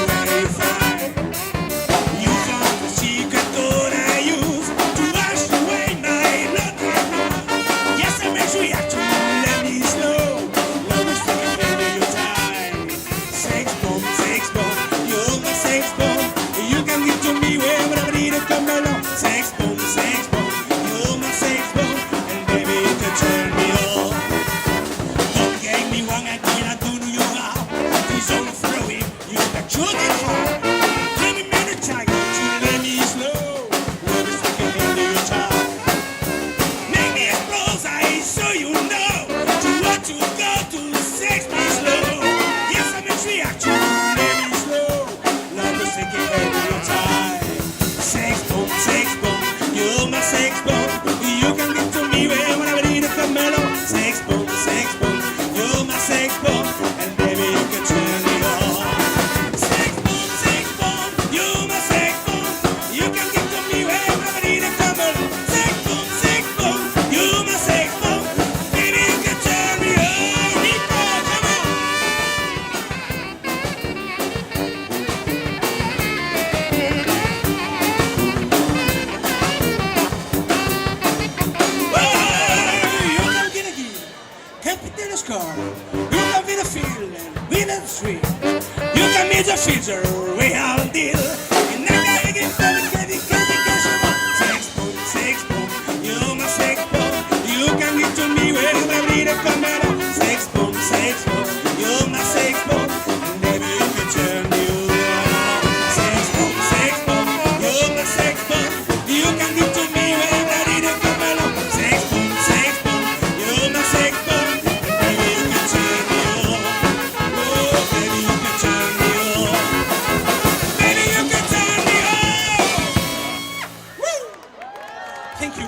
very fine. You found the secret that I use to wash away my blood. Yes, I make sure you have to let me slow. Love is taking care of your time. Sex bomb, you're my sex bomb. You can give to me whenever I need to come along. Sex bomb, you're my sex bomb. And baby, you can turn me on. Don't get me wrong, I cannot do you out. It's all flowing, you got children hard. Give me minute time to let me slow. Love is taking care of your time. Make me explode, I so you know. To what to go to sex me slow. Yes, I'm a reaction, let me slow. Love is taking care of your time. Sex bomb, you're my sex bomb. You can give to me whenever I need to come along. Sex bomb, you're my sex bomb. And baby, you can turn me on. Sex bomb, you're my sex bomb. You can give to me whenever I need to come along. Sex bomb, you're my sex bomb. Baby, you can turn me on. Nico, come on. You can get a gear, capital scar. You can be the feeling, be the street. You can meet the future, we all deal. And now I get candy, sex bomb, you're my sex bomb. You can give to me whenever I need to come along. Sex bomb, you're my sex bomb. And baby, you can turn me on. Sex bomb, you're my sex bomb. You can give to me whenever I need to come along. Sex bomb, you're my sex bomb. And baby, you can turn me on. Oh, baby, you can turn me on. Baby, you can turn me on. Woo! Thank you.